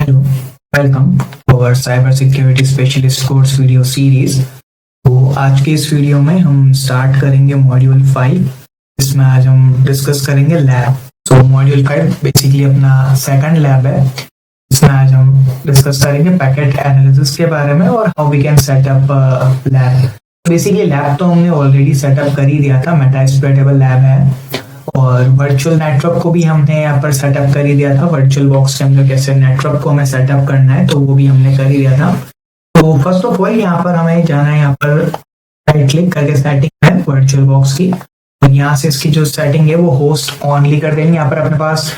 Hello, welcome to our cyber security specialist course video series. तो आज के इस वीडियो में हम स्टार्ट करेंगे मॉड्यूल 5। इसमें आज हम डिस्कस करेंगे लैब। सो मॉड्यूल 5 बेसिकली अपना सेकंड लैब है। इसमें आज हम डिस्कस करेंगे पैकेट एनालिसिस के बारे में और how we can set up lab. Basically lab तो हमने ऑलरेडी सेटअप कर ही दिया था, मेटास्प्लोइटेबल लैब है। और वर्चुअल नेटवर्क को भी हमने यहाँ पर सेटअप कर ही दिया था। वर्चुअल बॉक्स के अंदर कैसे नेटवर्क को हमें सेटअप करना है तो वो भी हमने कर ही दिया था। तो फर्स्ट ऑफ ऑल यहाँ पर हमें जाना है, यहाँ पर राइट क्लिक करके सेटिंग है वर्चुअल बॉक्स की। और यहाँ से इसकी जो सेटिंग है वो होस्ट ऑनली कर देंगे। यहाँ पर अपने पास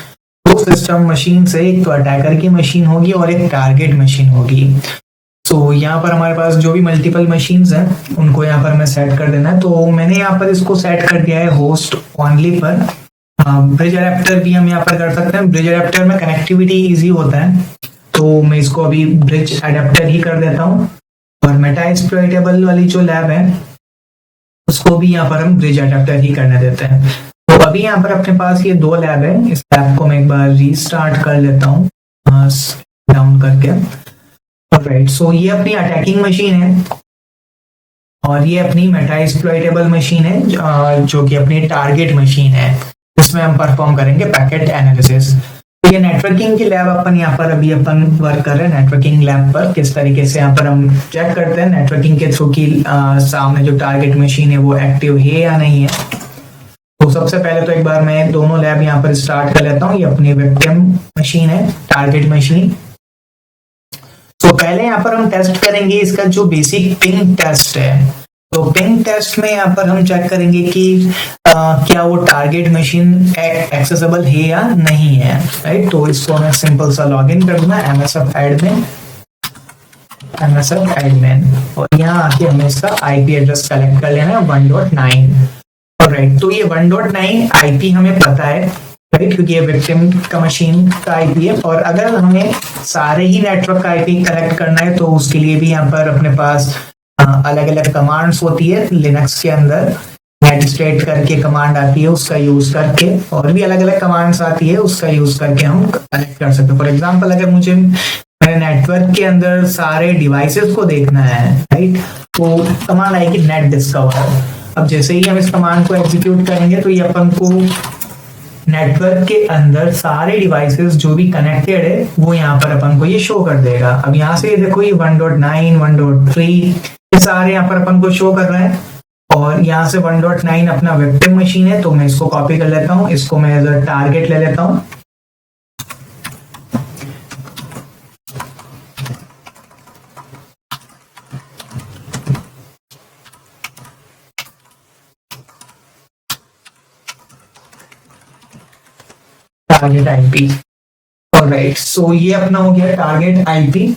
दो सिस्टम मशीन से, एक तो अटैकर की मशीन होगी और एक टारगेट मशीन होगी। तो यहाँ पर हमारे पास जो भी मल्टीपल मशीन्स हैं उनको यहाँ पर हमें सेट कर देना है। तो मैंने यहाँ पर इसको सेट कर दिया है होस्ट ऑनली पर। ब्रिज अडेप्टर भी हम यहाँ पर कर सकते हैं। ब्रिज अडेप्टर में कनेक्टिविटी इजी होता है, तो मैं इसको अभी ब्रिज अडेप्टर ही कर देता हूँ। और मेटास्प्लोइटेबल वाली जो लैब है उसको भी यहाँ पर हम ब्रिज अडेप्टर ही करने देते हैं। तो अभी यहाँ पर अपने पास ये दो लैब है। इस लैब को मैं एक बार रीस्टार्ट कर लेता हूँ डाउन करके। राइट, सो ये अपनी अटैकिंग मशीन है और ये अपनी मेटास्प्लोइटेबल मशीन है जो कि अपनी टारगेट मशीन है, जिसमें हम परफॉर्म करेंगे पैकेट एनालिसिस। तो ये नेटवर्किंग की लैब अपन यहाँ पर अभी अपन वर्क कर रहे हैं। नेटवर्किंग लैब पर किस तरीके से यहाँ पर हम चेक करते हैं नेटवर्किंग के थ्रू की सामने जो टारगेट मशीन है वो एक्टिव है या नहीं है। तो सबसे पहले तो एक बार मैं दोनों लैब यहाँ पर स्टार्ट कर लेता हूँ। ये अपनी विक्टिम मशीन है, टारगेट मशीन। तो पहले यहाँ पर हम टेस्ट करेंगे इसका जो बेसिक पिंग टेस्ट है। तो पिंग टेस्ट में यहाँ पर हम चेक करेंगे कि क्या वो टारगेट मशीन एक्सेसिबल है या नहीं है। राइट, तो इसको मैं सिंपल सा लॉगिन कर दूंगा MSF एडमिन और यहाँ आके हमें इसका IP एड्रेस कलेक्ट कर लेना है 1.9। राइट, तो ये 1.9 IP हमें पता है, राइट, क्योंकि ये विक्टिम का मशीन का IP है। और अगर हमें सारे ही नेटवर्क का IP कलेक्ट करना है तो उसके लिए भी यहाँ पर अपने पास अलग अलग कमांड्स होती है। लिनक्स के अंदर नेटस्टेट करके कमांड आती है, उसका यूज करके, और भी अलग अलग कमांड्स आती है, उसका यूज करके हम कलेक्ट कर सकते हैं। फॉर एग्जांपल अगर मुझे मेरे नेटवर्क के अंदर सारे डिवाइसेस को देखना है, राइट, तो कमांड आएगी नेट डिस्कवर। अब जैसे ही हम इस कमांड को एग्जीक्यूट करेंगे तो ये अपन को नेटवर्क के अंदर सारे डिवाइसेस जो भी कनेक्टेड है वो यहाँ पर अपन को ये शो कर देगा। अब यहाँ से देखो ये 1.9, 1.3 ये सारे यहाँ पर अपन को शो कर रहे हैं। और यहाँ से 1.9 अपना विक्टिम मशीन है, तो मैं इसको कॉपी कर लेता हूँ, इसको मैं एज अ टारगेट ले लेता हूँ। Target IP। ऑलराइट, सो ये अपना हो गया टारगेट IP।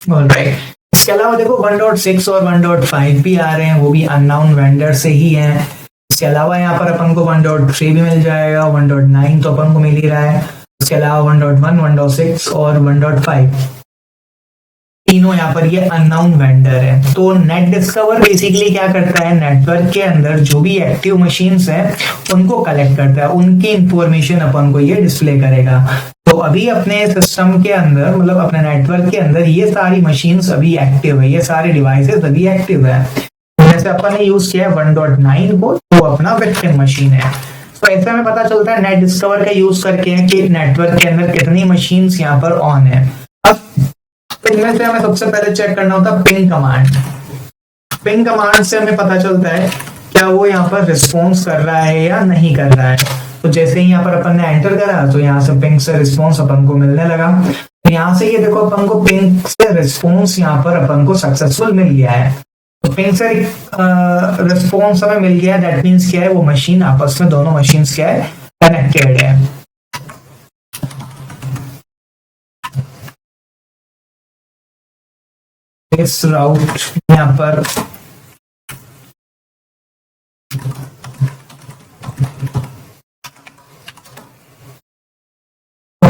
ऑलराइट, इसके अलावा देखो 1.6 और 1.5 भी आ रहे हैं, वो भी अननोन वेंडर से ही हैं। इसके अलावा यहाँ पर अपन को 1.3 भी मिल जाएगा, 1.9 तो अपन को मिल ही रहा है। इसके अलावा 1.1, 1.6 और 1.5 तीनों यहाँ पर ये अननोन वेंडर है। तो नेट डिस्कवर बेसिकली क्या करता है, नेटवर्क के अंदर जो भी एक्टिव मशीन्स हैं उनको कलेक्ट करता है, उनकी इंफॉर्मेशन अपन को ये डिस्प्ले करेगा। तो अभी अपने सिस्टम के अंदर, मतलब अपने नेटवर्क के अंदर ये सारी मशीन्स अभी एक्टिव है, ये सारे डिवाइसेस अभी एक्टिव है। जैसे अपन ने यूज किया है 1.9 को, तो अपना विक्टिम मशीन है। तो ऐसे हमें पता चलता है नेट डिस्कवर का यूज करके कि नेटवर्क के अंदर कितनी मशीन्स यहाँ पर ऑन है। अब इनमें से हमें सबसे पहले चेक करना होता है पिंग कमांड। पिंग कमांड से हमें पता चलता है क्या वो यहाँ पर रिस्पॉन्स कर रहा है या नहीं कर रहा है। तो जैसे ही यहाँ पर अपन ने एंटर करा तो यहाँ से पिंग से रिस्पॉन्स अपन को मिलने लगा। तो यहाँ से ये देखो अपन को पिंग से रिस्पॉन्स यहाँ पर अपन को सक्सेसफुल मिल गया है। तो पिंग से रिस्पॉन्स हमें मिल गया, दैट मीन्स क्या है, वो मशीन आपस में, दोनों मशीन क्या है, कनेक्टेड है। इस राउट यहाँ पर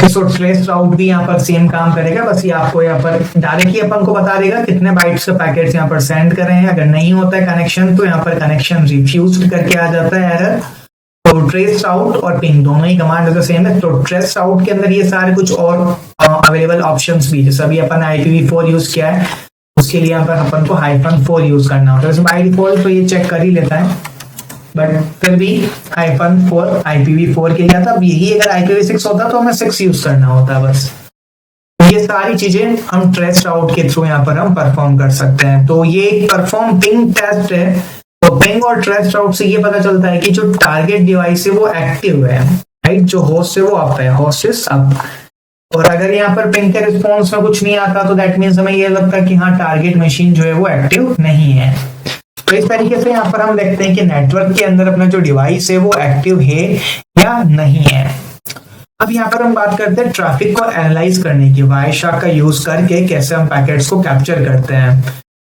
सो ट्रेस राउट भी यहाँ पर सेम काम करेगा, बस ये आपको यहाँ पर डायरेक्टली अपन को बता देगा कितने बाइट्स के पैकेट्स यहाँ पर सेंड कर रहे हैं। अगर नहीं होता है कनेक्शन तो यहाँ पर कनेक्शन रिफ्यूज्ड करके आ जाता है एरर। तो तो ट्रेस आउट और पिंग दोनों ही कमांड जैसे सेम है। तो ट्रेस आउट के अंदर ये सारे कुछ और अवेलेबल ऑप्शंस भी, जैसे अभी अपन IPv4 यूज किया है, उसके लिए यहाँ पर अपन को -4 यूज करना होता है। वैसे बाय डिफॉल्ट तो ये चेक कर ही लेता है, बट फिर भी -4 IPv4 के लिए आता। यही अगर IPv6 होता तो हमें 6 यूज करना होता बस। ये सारी चीजें हम ट्रेस आउट के थ्रू यहाँ पर हम परफॉर्म कर सकते हैं। तो ये एक परफॉर्म पिंग टेस्ट है। तो पिंग और ट्रेस आउट से ये पता चलता है कि जो टारगेट डिवाइस है वो एक्टिव है, राइट। जो होस्ट है वो अप है, होस्ट इज अप। और अगर यहाँ पर पिंग के रिस्पॉन्स में कुछ नहीं आता तो दैट मीन्स हमें ये लगता है कि हाँ टारगेट मशीन जो है वो एक्टिव नहीं है। तो इस तरीके से यहाँ पर हम देखते हैं कि नेटवर्क के अंदर अपना जो डिवाइस है वो एक्टिव है या नहीं है। अब यहाँ पर हम बात करते हैं ट्रैफिक को एनालाइज करने की, वायरशार्क का यूज करके कैसे हम पैकेट्स को कैप्चर करते हैं,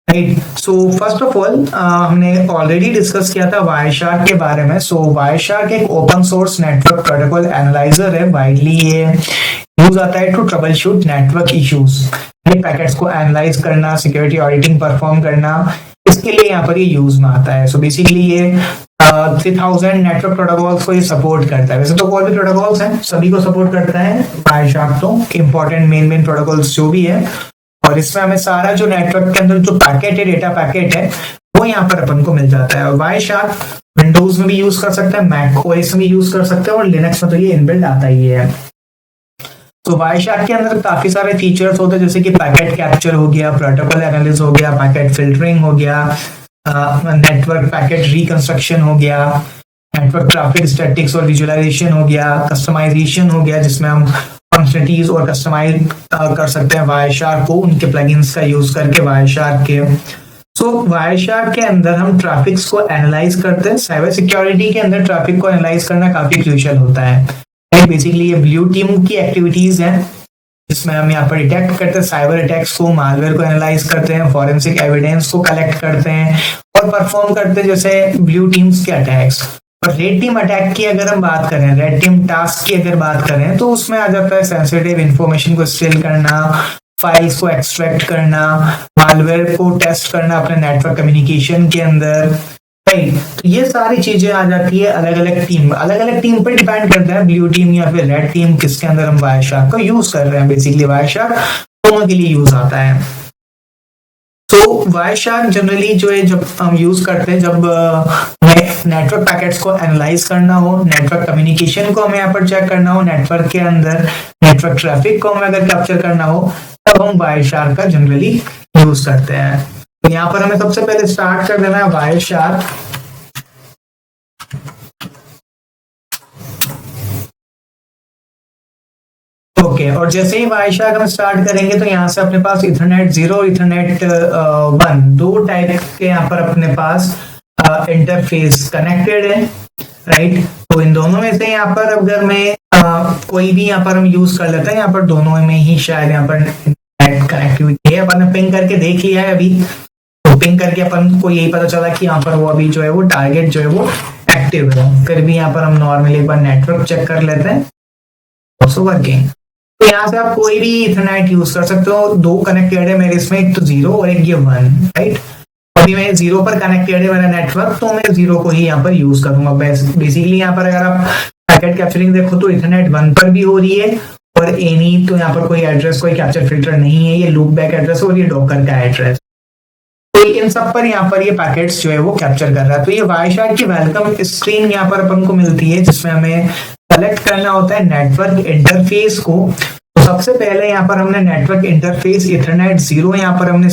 right. So first of all हमने ऑलरेडी डिस्कस किया था वायरशार्क के बारे में। सो वायरशार्क एक open source network protocol analyser है, वाइडली ये यूज आता है to troubleshoot network issues, packets को एनालाइज करना, सिक्योरिटी ऑडिटिंग परफॉर्म करना, इसके लिए यहाँ पर ये यूज में आता है। सो बेसिकली ये 3000 नेटवर्क प्रोटोकॉल्स को ये सपोर्ट करता है। वैसे तो और भी प्रोटोकॉल्स हैं, सभी को सपोर्ट करता है वायरशार्क, तो इंपॉर्टेंट मेन प्रोटोकॉल्स जो भी है। और इसमें हमें सारा जो नेटवर्क के अंदर जो पैकेट है, डेटा पैकेट है, वो यहाँ पर अपन को मिल जाता है। और वायरशार्क विंडोज में भी यूज कर सकते हैं, मैक ओएस में भी यूज कर सकते हैं, और लिनक्स में तो ये इनबिल्ट आता ही है। तो वायरशार्क के अंदर काफी सारे फीचर्स होते हैं, जैसे कि पैकेट कैप्चर हो गया, प्रोटोकॉल एनालिसिस हो गया, पैकेट फिल्टरिंग हो गया, नेटवर्क पैकेट रिकंस्ट्रक्शन हो गया, नेटवर्क ट्रैफिक स्टैटिक्स और विजुअलाइजेशन हो गया, कस्टमाइजेशन हो गया, जिसमें हम फंक्शनलिटीज और कस्टमाइज कर सकते हैं वायरशार्क को उनके प्लगइन्स का यूज करके वायरशार्क के। सो वायरशार्क के अंदर हम ट्रैफिक्स को एनालाइज करते हैं। साइबर सिक्योरिटी के अंदर ट्रैफिक को एनालाइज करना काफी क्रूशियल होता है। बेसिकली ये ब्लू टीम की एक्टिविटीज हैं, जिसमें हम यहाँ पर डिटेक्ट करते हैं साइबर अटैक्स को, मालवेयर को एनालाइज करते हैं, फॉरेंसिक एविडेंस को कलेक्ट करते हैं और परफॉर्म करते हैं, जैसे ब्लू टीम्स के अटैक्स। और रेड टीम अटैक की अगर हम बात करें, रेड टीम टास्क की अगर बात करें, तो उसमें आ जाता है सेंसिटिव इंफॉर्मेशन को स्टील करना, फाइल्स को एक्सट्रैक्ट करना, मालवेयर को टेस्ट करना अपने नेटवर्क कम्युनिकेशन के अंदर, राइट। तो ये सारी चीजें आ जाती है अलग अलग टीम पर डिपेंड करता है, ब्लू टीम या फिर रेड टीम, किसके अंदर हम वायरशार्क को यूज कर रहे हैं। बेसिकली वायरशार्क दोनों के लिए यूज आता है। तो वायरशार्क जनरली जो है जब हम यूज करते हैं, जब नेटवर्क पैकेट्स को एनालाइज करना हो, नेटवर्क कम्युनिकेशन को हमें यहाँ पर चेक करना हो, नेटवर्क के अंदर नेटवर्क ट्रैफिक को हमें अगर कैप्चर करना हो, तब हम वायरशार्क का जनरली यूज करते हैं। तो यहाँ पर हमें सबसे पहले स्टार्ट कर देना है वायरशार्क। ओके, और जैसे ही वायरशार्क हम स्टार्ट करेंगे तो यहाँ से अपने पास इथरनेट 0 और इथरनेट 1 दो टाइप के यहाँ पर अपने पास इंटरफेस कनेक्टेड है, राइट। तो इन दोनों में से यहाँ पर अगर मैं कोई भी यहाँ पर हम यूज कर लेते हैं, यहाँ पर दोनों में ही शायद यहाँ पर नेट कनेक्टिविटी है। अपन ने पिंग करके देख लिया है अभी, तो पिंग करके अपन को यही पता चला कि यहाँ पर वो अभी जो है वो टारगेट जो है वो एक्टिव है। फिर भी यहाँ पर हम नॉर्मली एक बार नेटवर्क चेक कर लेते हैं, ऑल्सो वर्किंग। तो यहाँ से आप कोई भी इथरनेट यूज कर सकते हो। दो कनेक्टेड है मेरे इसमें, एक तो 0 और एक ये 1, राइट। अभी मैं 0 पर कनेक्टेड है मेरा नेटवर्क, तो मैं 0 को ही यहाँ पर यूज करूंगा। बेसिकली यहाँ पर अगर आप पैकेट कैप्चरिंग देखो तो इथरनेट 1 पर भी हो रही है, और एनी तो यहाँ पर कोई एड्रेस, कोई कैप्चर फिल्टर नहीं है, ये लूप बैक एड्रेस और ये डॉकर का एड्रेस। तो इन सब पर यहाँ पर ये पैकेट्स जो है वो कैप्चर कर रहा है। तो ये वायरशार्क की वेलकम स्क्रीन यहाँ पर अपन को मिलती है, जिसमें हमें सेलेक्ट करना होता है नेटवर्क इंटरफेस को। तो सबसे पहले यहाँ पर हमने नेटवर्क इंटरफेस इथरनेट 0 यहाँ पर हमने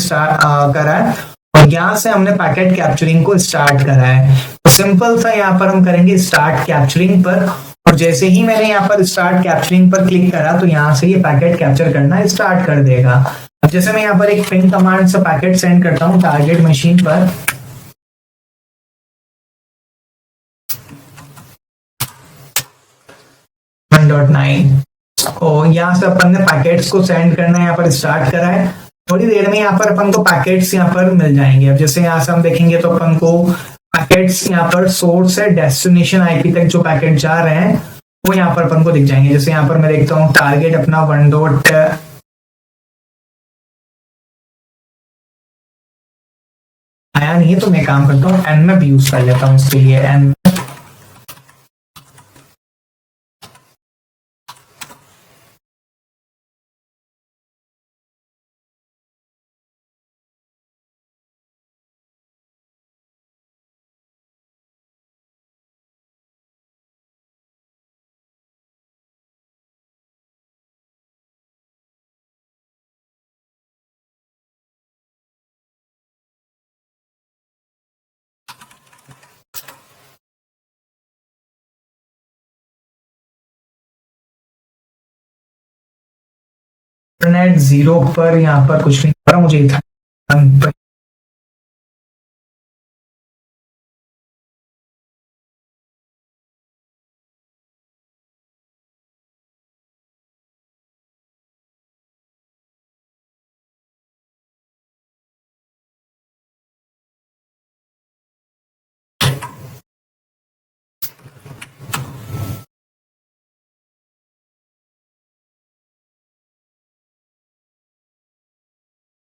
करा है, और यहाँ से हमने पैकेट कैप्चरिंग को स्टार्ट करा है। तो सिंपल सा यहाँ पर हम करेंगे स्टार्ट कैप्चरिंग पर, और जैसे ही मैंने यहाँ पर स्टार्ट कैप्चरिंग पर क्लिक करा तो यहाँ से ये पैकेट कैप्चर करना स्टार्ट कर देगा। अब जैसे मैं यहाँ पर एक पिंग कमांड से पैकेट सेंड करता हूँ टारगेट मशीन पर, और यहाँ से अपन ने पैकेट्स को सेंड करना यहाँ पर स्टार्ट करा है। थोड़ी देर में यहाँ पर अपन को पैकेट्स यहाँ पर मिल जाएंगे। अब जैसे यहाँ से हम देखेंगे तो अपन को पैकेट्स यहाँ पर सोर्स से डेस्टिनेशन आईपी तक जो पैकेट जा रहे हैं वो यहाँ पर अपन को दिख जाएंगे। जैसे यहाँ पर मैं देखता हूँ टारगेट अपना 1. आया नहीं है, तो मैं काम करता हूँ nmap यूज कर लेता हूँ इसके लिए। इंटरनेट 0 पर यहाँ पर कुछ नहीं हो रहा, मुझे इथरनेट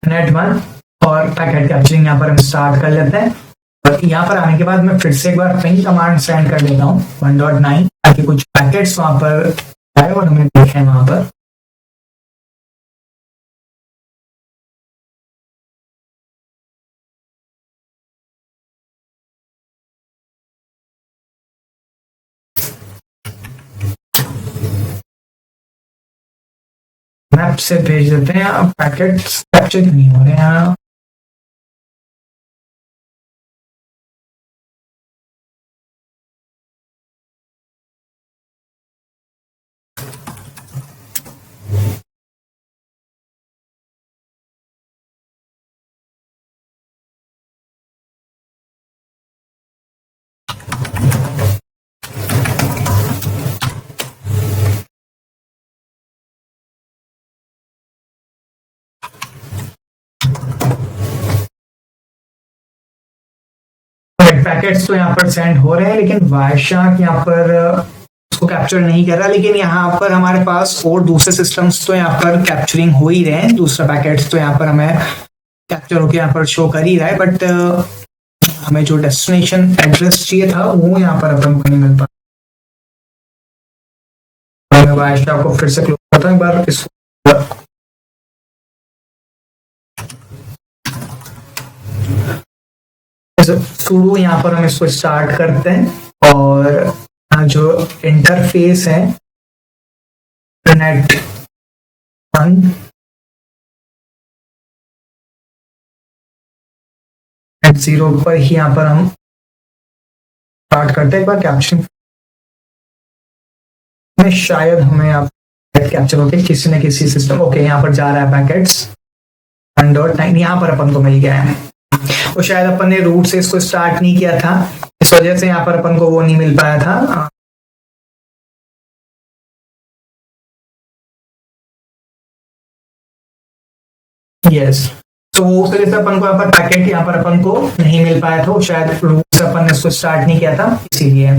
नेट 1 और पैकेट कैप्चरिंग यहाँ पर हम स्टार्ट कर लेते हैं। और यहाँ पर आने के बाद मैं फिर से एक बार पिंग कमांड सेंड कर देता हूँ 1.9 ताकि कुछ पैकेट्स वहां पर आए और हमें देखें वहां पर। मैप से भेज देते हैं, अब पैकेट्स कैप्चर नहीं हो रहे हैं। पैकेट्स तो यहाँ पर सेंड हो रहे हैं, लेकिन वायरशार्क यहाँ पर उसको कैप्चर नहीं कर रहा। लेकिन यहाँ पर हमारे पास और दूसरे सिस्टम्स तो यहाँ पर कैप्चरिंग हो ही रहे हैं। दूसरा पैकेट्स तो यहाँ पर हमें कैप्चर होकर यहाँ पर शो कर ही रहा है, बट हमें जो डेस्टिनेशन एड्रेस चाहिए था वो यहाँ पर अपन को नहीं मिल पा। मैं वायरशार्क को फिर से क्लोज करता हूँ एक बार इसको। सुडो यहाँ पर हम इसको स्टार्ट करते हैं और जो इंटरफेस है नेट 0 पर ही यहाँ पर हम स्टार्ट करते हैं एक बार कैप्चरिंग में। शायद हमें आप कैप्चर होके किसी न किसी सिस्टम, ओके यहाँ पर जा रहा है पैकेट्स 1.9 यहाँ पर अपन को मिल गया है। और शायद अपन ने रूट से इसको स्टार्ट नहीं किया था, इस वजह से यहाँ पर अपन को वो नहीं मिल पाया था। यस, तो उस वजह से अपन को यहाँ पर पैकेट यहाँ पर अपन को नहीं मिल पाया था, शायद रूट से अपन ने इसको स्टार्ट नहीं किया था, इसीलिए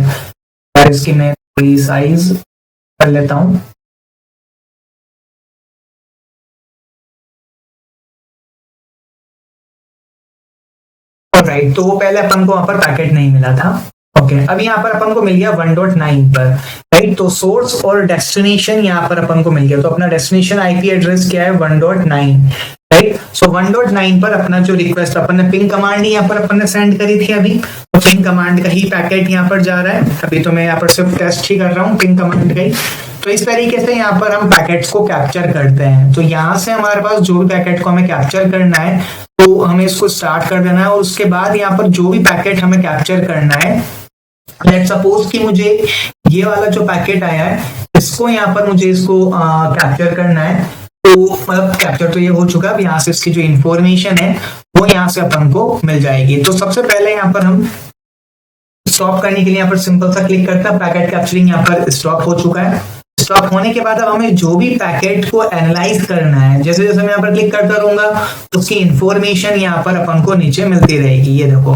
इसकी मैं थोड़ी साइज कर लेता हूँ। राइट, तो वो पहले अपन को वहां पर पैकेट नहीं मिला था। ओके, अब यहाँ पर अपन को मिल गया 1.9 पर। राइट, तो सोर्स और डेस्टिनेशन यहाँ पर अपन को मिल गया। तो अपना डेस्टिनेशन आईपी एड्रेस क्या है 1.9। राइट, सो 1.9 पर अपना जो रिक्वेस्ट अपन ने पिंग कमांड यहाँ पर अपन ने सेंड करी थी अभी, तो पिंग कमांड का ही पैकेट यहाँ पर जा रहा है। अभी तो मैं यहाँ पर सिर्फ टेस्ट ही कर रहा हूँ पिंग कमांड का ही। तो इस तरीके से यहाँ पर हम पैकेट्स को कैप्चर करते हैं। तो यहाँ से हमारे पास जो भी पैकेट को हमें कैप्चर करना है तो हमें इसको स्टार्ट कर देना है, और उसके बाद यहाँ पर जो भी पैकेट हमें कैप्चर करना है, लेट्स सपोज कि मुझे ये वाला जो पैकेट आया है इसको यहाँ पर मुझे इसको कैप्चर करना है। तो मतलब कैप्चर तो ये हो चुका है, अब यहाँ से इसकी जो इंफॉर्मेशन है वो यहाँ से अपन को मिल जाएगी। तो सबसे पहले यहाँ पर हम स्टॉप करने के लिए यहाँ पर सिंपल सा क्लिक करते हैं। पैकेट कैप्चरिंग यहाँ पर स्टॉप हो चुका है। स्टॉप होने के बाद अब हमें जो भी पैकेट को एनालाइज करना है, जैसे जैसे मैं यहाँ पर क्लिक करता रहूंगा उसकी इंफॉर्मेशन यहाँ पर अपन को नीचे मिलती रहेगी। ये देखो,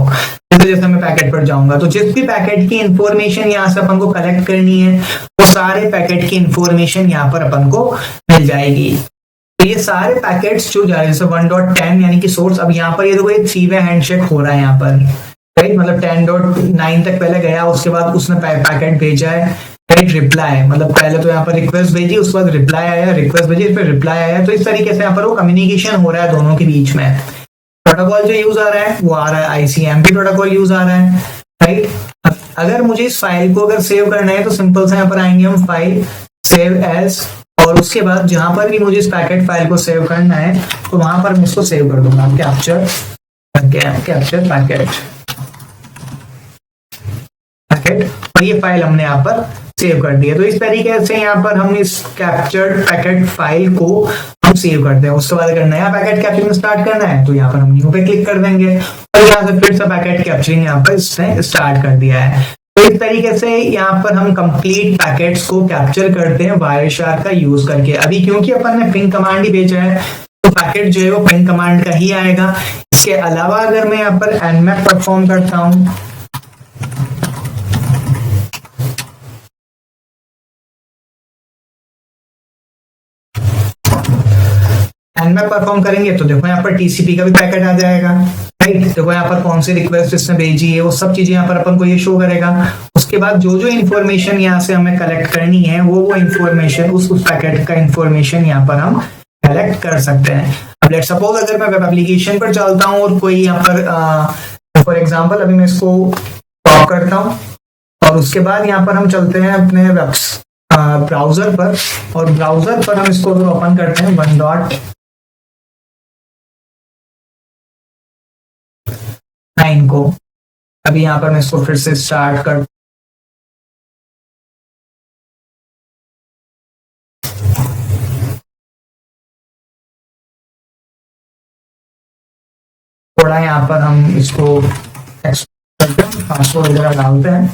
जैसे जैसे मैं पैकेट पर जाऊंगा तो जिस भी पैकेट की इंफॉर्मेशन यहाँ से अपन को कलेक्ट करनी है वो सारे पैकेट की इंफॉर्मेशन यहाँ पर अपन को मिल जाएगी। तो ये सारे पैकेट्स जो जा रहे हैं जैसे 1.10 यानी कि सोर्स, अब यहाँ पर ये देखो एक 3 वे हैंडशेक हो रहा है यहाँ पर। राइट, मतलब 10.9 तक पहले गया, उसके बाद उसने पैकेट भेजा है। राइट, रिप्लाई मतलब पहले तो यहाँ पर रिक्वेस्ट भेजी, उसके बाद रिप्लाई आया, रिक्वेस्ट भेजी, फिर रिप्लाई आया। तो इस तरीके से यहाँ पर वो कम्युनिकेशन हो रहा है दोनों के बीच में। प्रोटोकॉल जो यूज आ रहा है वो आ रहा है आईसीएमपी प्रोटोकॉल यूज आ रहा है। राइट, अगर मुझे इस फाइल को अगर सेव करना है तो सिंपल से यहाँ पर आएंगे हम फाइल सेव एज, और उसके बाद जहां पर भी मुझे इस पैकेट फाइल को सेव करना है तो वहां पर मैं इसको सेव कर दूंगा कैप्चर पैकेट। और ये फाइल हमने यहाँ पर सेव कर दिया। तो इस तरीके से यहाँ पर हम इस कैप्चर्ड पैकेट फाइल को हम सेव करते हैं। उसके बाद अगर नया पैकेट कैप्चरिंग स्टार्ट करना है तो यहाँ पर हम न्यू पे क्लिक कर देंगे और यहाँ से फिर से पैकेट कैप्चरिंग यहाँ पर इसने स्टार्ट कर दिया है। तो इस तरीके से यहाँ पर हम कंप्लीट पैकेट्स को कैप्चर करते हैं वायरशार्क का यूज करके। अभी क्योंकि अपन ने पिंग कमांड ही भेजा है तो पैकेट जो है वो पिंग कमांड का ही आएगा। इसके अलावा अगर मैं यहाँ पर nmap परफॉर्म करता हूँ nmap परफॉर्म करेंगे तो देखो यहाँ पर टीसीपी का भी पैकेट आ जाएगा, राइट। देखो यहाँ पर कौन सी रिक्वेस्ट इसने भेजी है वो सब चीजें यहाँ पर अपन को ये शो करेगा। उसके बाद जो जो इन्फॉर्मेशन यहाँ से हमें कलेक्ट करनी है वो इन्फॉर्मेशन उस पैकेट का इन्फॉर्मेशन यहाँ पर हम कलेक्ट कर सकते हैं। अब लेट्स सपोज अगर मैं वेब एप्लीकेशन पर चलता हूँ और कोई यहाँ पर फॉर एग्जांपल अभी मैं इसको टॉप करता हूँ और उसके बाद यहाँ पर हम चलते हैं अपने ब्राउजर पर और ब्राउजर पर हम इसको ओपन करते हैं 1.9 को। अभी यहाँ पर मैं इसको फिर से स्टार्ट कर थोड़ा यहाँ पर हम इसको पासवर्ड वगैरह डालते हैं।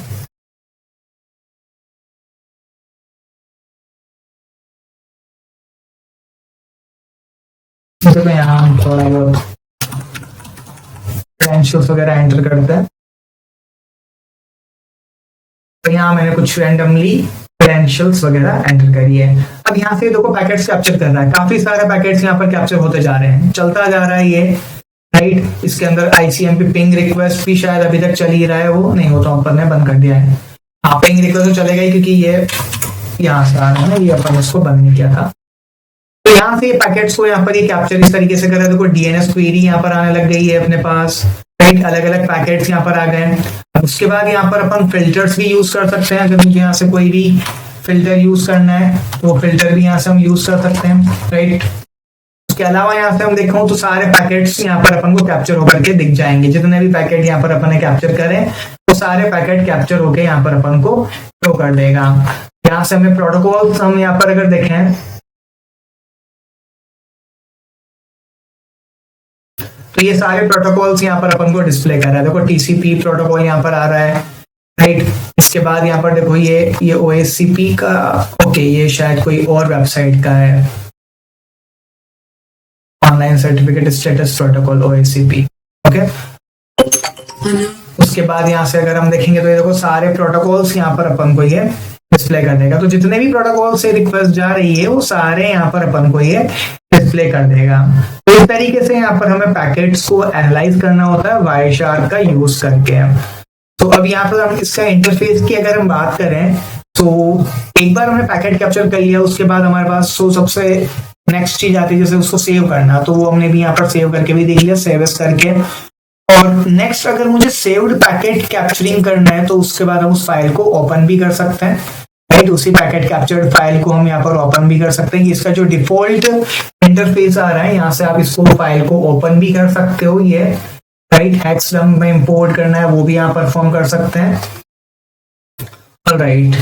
तो यहाँ हम थोड़ा बहुत क्रेडेंशियल्स वगैरह एंटर करते हैं। तो यहाँ मैंने कुछ रैंडमली क्रेडेंशियल्स वगैरह एंटर करी है। अब यहाँ से देखो पैकेट्स कैप्चर कर रहा है, काफी सारे पैकेट्स यहाँ पर कैप्चर होते जा रहे हैं, चलता जा रहा है ये, राइट। इसके अंदर आईसीएमपी पिंग रिक्वेस्ट भी शायद अभी तक चल ही रहा है, वो नहीं हो तो अपन ने बंद कर दिया है। हाँ पिंग रिक्वेस्ट तो चलेगा ही क्योंकि ये यहाँ से आ रहा है ना, ये अपन इसको बंद नहीं किया था। तो यहाँ से पैकेट्स को यहाँ पर ये कैप्चर इस तरीके से कर रहा है। देखो डीएनएस क्वेरी यहाँ पर आने लग गई है अपने पास, राइट। अलग अलग पैकेट्स यहाँ पर आ गए। उसके बाद यहाँ पर अपन फिल्टर्स भी यूज कर सकते हैं। अगर मुझे यहाँ से कोई भी फिल्टर यूज करना है तो फिल्टर भी यहाँ से हम यूज कर सकते हैं, राइट। उसके अलावा यहाँ से हम देखो तो सारे पैकेट्स यहाँ पर अपन को कैप्चर होकर के दिख जाएंगे। जितने भी पैकेट यहाँ पर अपन ने कैप्चर करें तो सारे पैकेट कैप्चर होके यहाँ पर अपन को शो कर देगा। यहाँ से हमें प्रोटोकॉल्स हम यहाँ पर अगर देखें तो ये सारे प्रोटोकॉल्स यहाँ पर अपन को डिस्प्ले कर रहा है। देखो टीसीपी प्रोटोकॉल यहाँ पर आ रहा है, राइट। इसके बाद यहाँ पर देखो ये ओएससीपी का, ओके ये शायद कोई और वेबसाइट का है, online certificate status protocol OCSP, okay. उसके बाद यहाँ से अगर हम देखेंगे तो ये देखो सारे प्रोटोकॉल्स यहाँ पर अपन को ये डिस्प्ले कर देगा। तो जितने भी प्रोटोकॉल से रिक्वेस्ट जा रही है वो सारे यहाँ पर अपन को ये डिस्प्ले कर देगा। तो इस तरीके से यहाँ पर हमें पैकेट्स को एनालाइज करना होता है वायरशार्क का यूज करके। तो अब यहाँ पर हम इसका इंटरफेस की अगर हम बात करें तो एक बार हमने पैकेट कैप्चर कर लिया, उसके बाद हमारे पास तो सबसे नेक्स्ट चीज आती है जैसे उसको सेव करना, तो वो हमने भी यहाँ पर सेव करके भी देख लिया, सेव एस करके। और नेक्स्ट अगर मुझे सेव्ड पैकेट कैप्चरिंग करना है तो उसके बाद हम उस फाइल को ओपन भी कर सकते हैं, राइट। उसी पैकेट कैप्चर्ड फाइल को हम यहाँ पर ओपन भी कर सकते हैं। इसका जो डिफॉल्ट इंटरफेस आ रहा है यहाँ से आप इसको फाइल को ओपन भी कर सकते हो, ये राइट। हेक्सडम्प में इंपोर्ट करना है वो भी यहाँ परफॉर्म कर सकते हैं, राइट।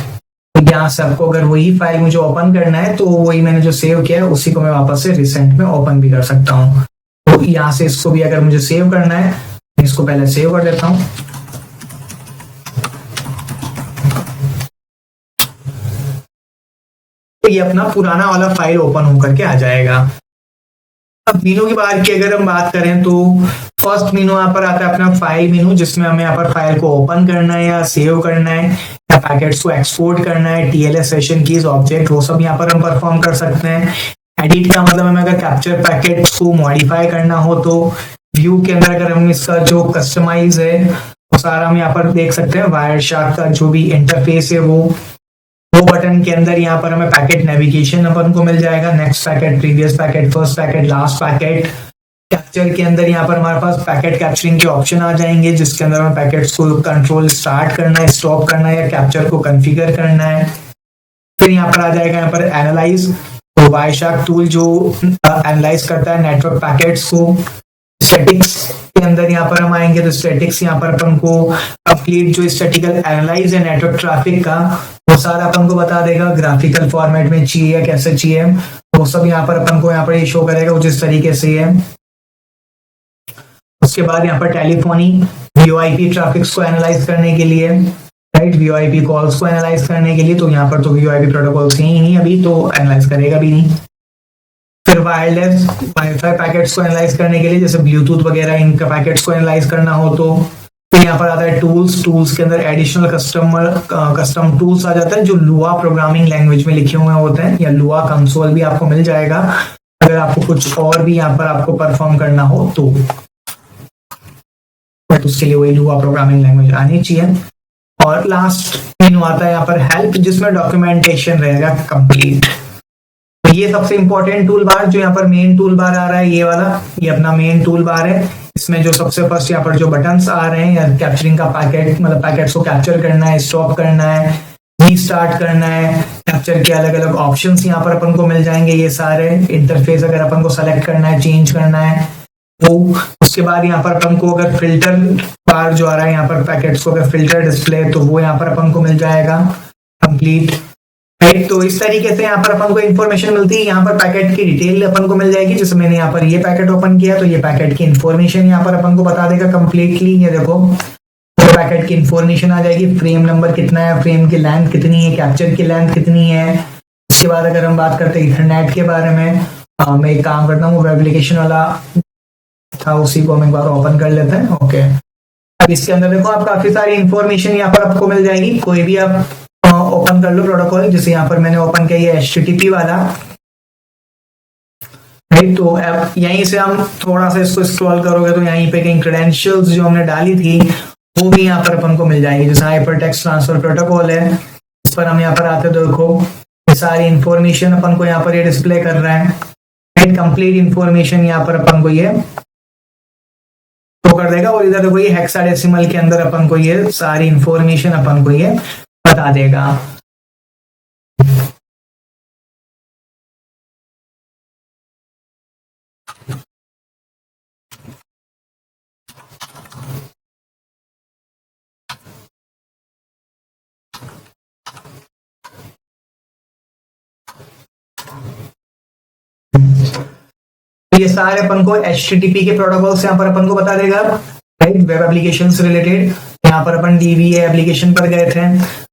तो यहाँ से आपको अगर वही फाइल मुझे ओपन करना है तो वही मैंने जो सेव किया है उसी को मैं वापस से रिसेंट में ओपन भी कर सकता हूँ। तो यहाँ से इसको भी अगर मुझे सेव करना है इसको पहले सेव कर देता हूँ। तो ये अपना पुराना वाला फाइल ओपन होकर के आ जाएगा। अब मेनू की अगर हम बात करें तो फर्स्ट मेनू यहाँ पर आता है अपना फाइल मेनू, जिसमें हमें यहाँ पर फाइल को ओपन करना है या सेव करना है या पैकेट्स को एक्सपोर्ट करना है, टीएलएस सेशन कीज ऑब्जेक्ट वो सब यहाँ पर हम परफॉर्म कर सकते हैं। एडिट का मतलब हमें अगर कैप्चर पैकेट्स को मॉडिफाई करना हो तो व्यू के अंदर अगर हम इसका जो कस्टमाइज है वो सारा हम यहाँ पर देख सकते हैं। वायरशार्क का जो भी इंटरफेस है वो बटन के अंदर यहाँ पर हमें पैकेट नेविगेशन अपन को मिल जाएगा, next packet, previous packet, first packet, last packet. Capture के अंदर यहाँ पर हमारे पास पैकेट कैप्चरिंग के ऑप्शन आ जाएंगे जिसके अंदर हमें पैकेट्स को कंट्रोल स्टार्ट करना है, स्टॉप करना है या कैप्चर को कॉन्फ़िगर करना है। फिर यहाँ पर आ जाएगा यहाँ पर एनालाइज, तो वायरशार्क टूल जो एनालाइज करता है नेटवर्क पैकेट्स को, स्टैटिक्स के अंदर यहाँ पर हम आएंगे तो स्टैटिक्स यहाँ पर अपन को कंप्लीट जो स्टैटिकल एनालाइज है नेटवर्क ट्रैफिक का वो सारा अपन को बता देगा, ग्राफिकल फॉर्मेट में चाहिए कैसे चाहिए वो सब यहाँ पर अपन को यहाँ पर शो करेगा वो जिस तरीके से है। उसके बाद यहाँ पर टेलीफोनी वीओआईपी ट्रैफिक्स को एनालाइज करने के लिए, राइट, वीओआईपी कॉल्स को एनालाइज करने के लिए, तो यहाँ पर तो वीओआईपी प्रोटोकॉल्स ही नहीं अभी तो एनालाइज करेगा भी नहीं। फिर वायरलेस वाईफाई पैकेट्स को एनालाइज करने के लिए जैसे ब्लूटूथ वगैरह इनका पैकेट्स को एनालाइज करना हो तो फिर यहाँ पर आता है टूल्स के अंदर एडिशनल कस्टम टूल्स आ जाते हैं जो लुआ प्रोग्रामिंग लैंग्वेज में लिखे हुए होते हैं, या लुआ कंसोल भी आपको मिल जाएगा अगर आपको कुछ और भी यहाँ पर आपको परफॉर्म करना हो तो, बट उसके लिए वही लुआ प्रोग्रामिंग लैंग्वेज आनी चाहिए। और लास्ट मेनू आता है यहाँ पर हेल्प जिसमें डॉक्यूमेंटेशन रहेगा कंप्लीट। तो ये सबसे इंपॉर्टेंट टूल बार जो यहाँ पर मेन टूल बार आ रहा है ये वाला, ये अपना मेन टूल बार है। इसमें जो सबसे फर्स्ट यहाँ पर जो बटन्स आ रहे हैं या कैप्चरिंग का पैकेट मतलब पैकेट्स को कैप्चर करना है, स्टॉप करना है, रीस्टार्ट करना है, कैप्चर के अलग अलग ऑप्शंस यहाँ पर अपन को मिल जाएंगे। ये सारे इंटरफेस अगर अपन को सेलेक्ट करना है, चेंज करना है तो उसके बाद यहाँ पर अपन को अगर फिल्टर बार जो आ रहा है यहाँ पर पैकेट्स को अगर फिल्टर डिस्प्ले तो वो यहाँ पर अपन को मिल जाएगा कंप्लीट, राइट। तो इस तरीके से यहाँ पर अपन को इन्फॉर्मेशन मिलती है। यहाँ पर पैकेट की डिटेल अपन को मिल जाएगी, जैसे मैंने यहाँ पर ये पैकेट ओपन किया तो ये पैकेट की इन्फॉर्मेशन यहाँ पर अपन को बता देगा कंप्लीटली। ये देखो तो पैकेट की इन्फॉर्मेशन आ जाएगी, फ्रेम नंबर कितना है, फ्रेम की लेंथ कितनी है, कैप्चर की लेंथ कितनी है। इसके बाद अगर हम बात करते हैं इथरनेट के बारे में, मैं एक काम करता हूँ, वेब एप्लीकेशन वाला था उसी को हम एक बार ओपन कर लेते हैं। ओके, अब इसके अंदर देखो आप काफी सारी इन्फॉर्मेशन यहाँ पर आपको मिल जाएगी, कोई भी आप ओपन कर लो प्रोटोकॉल। जैसे यहाँ पर मैंने ओपन किया ये HTTP वाला, राइट। तो अब यहीं से हम थोड़ा सा इसको स्क्रॉल करोगे तो यहीं पे कहीं क्रेडेंशियल्स जो हमने डाली थी वो भी यहाँ पर अपन को मिल जाएगी। जैसे हाइपर टेक्स्ट ट्रांसफर प्रोटोकॉल है, इस पर हम यहाँ पर आते देखो ये सारी इन्फॉर्मेशन अपन को यहाँ पर ये डिस्प्ले कर रहा है, राइट। कंप्लीट इन्फॉर्मेशन यहाँ पर अपन को ये तो कर देगा। और इधर देखो ये हेक्साडेसिमल के अंदर अपन को ये सारी इंफॉर्मेशन अपन को ये बता देगा। ये सारे अपन को HTTP के प्रोटोकॉल्स यहाँ पर अपन को बता देगा, राइट। वेब एप्लीकेशन से रिलेटेड यहाँ पर अपन DVA एप्लीकेशन पर गए थे,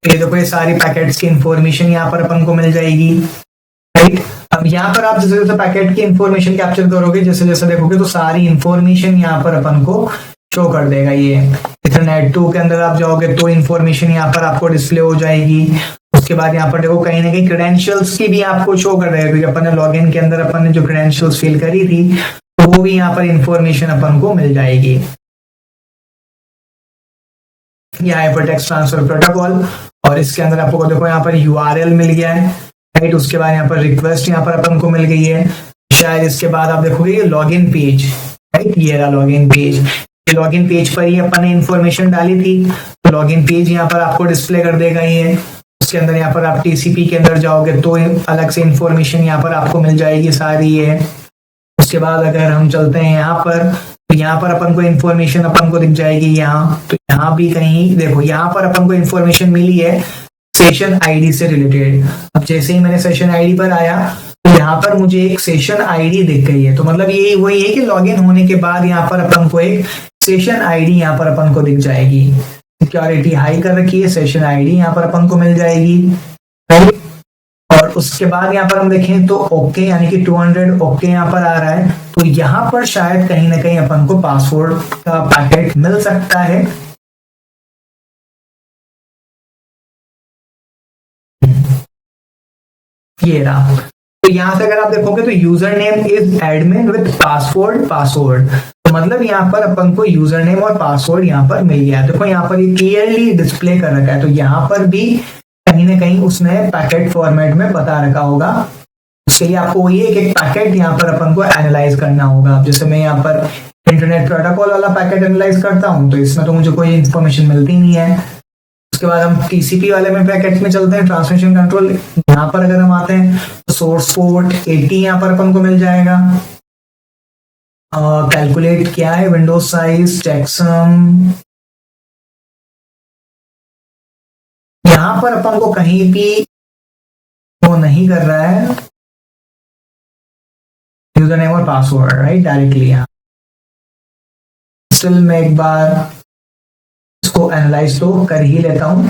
ये देखो ये सारी पैकेट्स की इंफॉर्मेशन यहाँ पर अपन को मिल जाएगी, राइट। अब यहाँ पर आप जैसे जैसे पैकेट की इंफॉर्मेशन कैप्चर करोगे, जैसे जैसे देखोगे तो सारी इंफॉर्मेशन यहाँ पर अपन को शो कर देगा। ये इथरनेट 2 के अंदर आप जाओगे तो इंफॉर्मेशन यहाँ पर आपको डिस्प्ले हो जाएगी। उसके बाद यहाँ पर देखो कहीं ना कहीं क्रेडेंशियल्स की भी आपको शो कर देगा, क्योंकि अपन ने लॉगिन के अंदर अपन ने जो क्रेडेंशियल्स फिल करी थी तो वो भी यहाँ पर इंफॉर्मेशन अपन को मिल जाएगी। ये हाइपर टेक्स्ट ट्रांसफर प्रोटोकॉल, और इसके अंदर आपको देखो यहाँ पर URL मिल गया है, राइट। उसके बाद यहाँ पर रिक्वेस्ट यहाँ पर अपन को मिल गई है शायद। इसके बाद आप देखोगे ये लॉगिन पेज, राइट, ये रहा लॉगिन पेज। ये लॉगिन पेज पर ही अपन ने इंफॉर्मेशन डाली थी तो लॉगिन पेज यहाँ पर आपको डिस्प्ले कर देगा ये। उसके अंदर यहाँ पर आप TCP के अंदर जाओगे तो अलग से इंफॉर्मेशन यहाँ पर आपको मिल जाएगी सारी ये। उसके बाद अगर हम चलते हैं यहाँ पर तो यहाँ पर अपन को इंफॉर्मेशन अपन को दिख जाएगी यहाँ। तो यहाँ भी कहीं देखो यहाँ पर अपन को इंफॉर्मेशन मिली है सेशन ID से रिलेटेड। अब जैसे ही मैंने सेशन ID पर आया तो यहाँ पर मुझे एक सेशन ID दिख गई है, तो मतलब यही वही है कि लॉगिन होने के बाद यहाँ पर अपन को एक सेशन ID यहाँ पर अपन को दिख जाएगी। सिक्योरिटी हाई कर रखी है, सेशन ID यहाँ पर अपन को मिल जाएगी, राइट। और उसके बाद यहाँ पर हम देखें तो ओके यानी कि 200 ओके यहाँ पर आ रहा है, तो यहाँ पर शायद कहीं ना कहीं अपन को पासवर्ड का पैकेट मिल सकता है। ये रहा। तो यहाँ से अगर आप देखोगे तो user name is admin with password, तो मतलब यहाँ पर अपन को यूजर नेम और पासवर्ड यहाँ पर मिल गया। देखो यहाँ पर ये क्लियरली डिस्प्ले कर रखा है, तो यहाँ पर भी कहीं ना कहीं उसने पैकेट फॉर्मेट में बता रखा होगा। उसके लिए आपको ये एक पैकेट यहाँ पर अपन को एनालाइज करना होगा। जैसे मैं यहाँ पर इंटरनेट प्रोटोकॉल वाला पैकेट एनालाइज करता हूँ तो इसमें तो मुझे कोई इन्फॉर्मेशन मिलती नहीं है। उसके बाद हम TCP वाले में पैकेट में चलते हैं, ट्रांसमिशन कंट्रोल। यहाँ पर अगर हम आते हैं तो सोर्स पोर्ट 80 यहाँ पर अपन को मिल जाएगा, कैलकुलेट क्या है, विंडो साइज, चेकसम। यहां पर अपन को कहीं भी वो नहीं कर रहा है, यूजर नेम और पासवर्ड, राइट, डायरेक्टली यहाँ। स्टिल मैं एक बार इसको एनालाइज तो कर ही लेता हूं।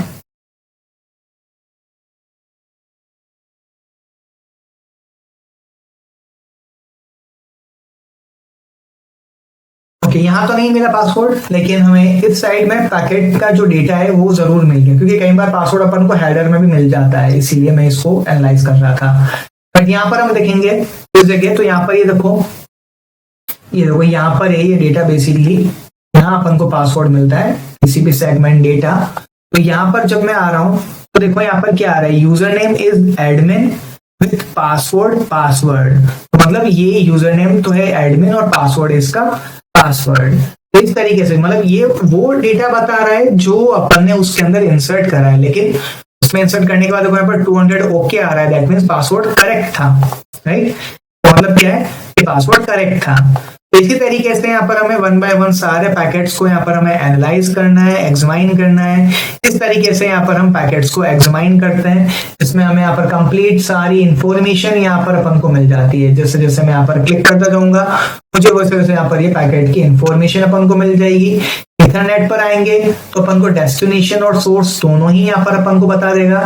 ओके, यहाँ तो नहीं मिला पासवर्ड, लेकिन हमें इस साइड में पैकेट का जो डेटा है वो जरूर मिल गया, क्योंकि कई बार पासवर्ड अपन को हेडर में भी मिल जाता है, इसीलिए मैं इसको एनालाइज कर रहा था। बट यहाँ पर हम देखेंगे इस जगह, तो यहाँ पर ये देखो, यहाँ पर है ये डेटा। बेसिकली यहाँ अपन को पासवर्ड मिलता है, किसी भी सेगमेंट डेटा। तो यहाँ पर जब मैं आ रहा हूँ तो देखो यहाँ पर क्या आ रहा है, user name is admin with password. तो मतलब ये यूजर नेम तो है एडमिन और पासवर्ड इसका पासवर्ड। तो इस तरीके से मतलब ये वो डेटा बता रहा है जो अपन ने उसके अंदर इंसर्ट करा है, लेकिन उसमें इंसर्ट करने के बाद यहाँ पर 200 ओके आ रहा है, दैट मींस पासवर्ड करेक्ट था, राइट। तो मतलब क्या है कि पासवर्ड करेक्ट था। तो इसी तरीके से यहाँ पर हमें 1 बाय 1 सारे पैकेट्स को यहाँ पर हमें एनालाइज करना है, एग्जामाइन करना है। इस तरीके से यहाँ पर हम पैकेट्स को एग्जामाइन करते हैं, इसमें हमें यहाँ पर कंप्लीट सारी इंफॉर्मेशन यहाँ पर अपन को मिल जाती है। जैसे जैसे मैं यहाँ पर क्लिक करता जाऊंगा, मुझे वैसे वैसे यहाँ पर ये पैकेट की इंफॉर्मेशन अपन को मिल जाएगी। इथरनेट पर आएंगे तो अपन को डेस्टिनेशन और सोर्स दोनों ही यहाँ पर अपन को बता देगा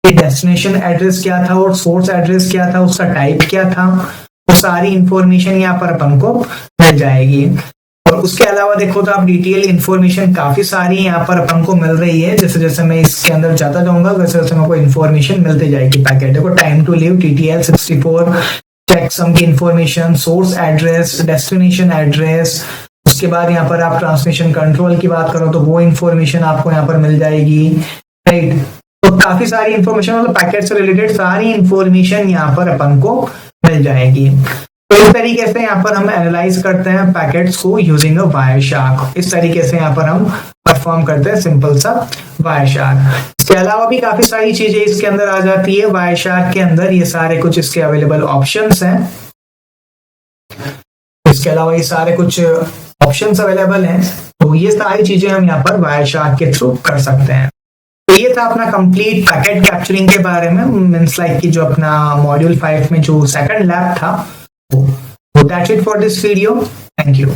कि डेस्टिनेशन एड्रेस क्या था और सोर्स एड्रेस क्या था, उसका टाइप क्या था। वो सारी इंफॉर्मेशन यहाँ पर अपन को मिल जाएगी। और उसके अलावा देखो तो आप डिटेल इंफॉर्मेशन काफी सारी यहाँ पर अपन को मिल रही है। जैसे जैसे मैं इसके अंदर जाता जाऊंगा वैसे वैसे मेरे को इंफॉर्मेशन मिलती जाएगी। पैकेट देखो, time to live TTL 64, checksum की information, source address, destination address. उसके बाद यहाँ पर आप ट्रांसमिशन कंट्रोल की बात करो तो वो इंफॉर्मेशन आपको यहाँ पर मिल जाएगी, राइट। तो काफी सारी इंफॉर्मेशन, मतलब पैकेट से रिलेटेड सारी इंफॉर्मेशन यहाँ पर अपन को मिल जाएगी। तो इस तरीके से यहाँ पर हम एनालाइज करते हैं पैकेट्स को यूजिंग अ वायरशार्क। इस तरीके से यहाँ पर हम परफॉर्म करते हैं सिंपल सा वायरशार्क। इसके अलावा भी काफी सारी चीजें इसके अंदर आ जाती है वायरशार्क के अंदर। ये सारे कुछ इसके अवेलेबल ऑप्शंस हैं। इसके अलावा ये सारे कुछ ऑप्शंस अवेलेबल हैं। तो ये सारी चीजें हम यहाँ पर वायरशार्क के थ्रू कर सकते हैं। तो ये था अपना कंप्लीट पैकेट कैप्चरिंग के बारे में, मींस लाइक कि जो अपना मॉड्यूल 5 में जो सेकंड लैब था वो। That's it for this video. Thank you.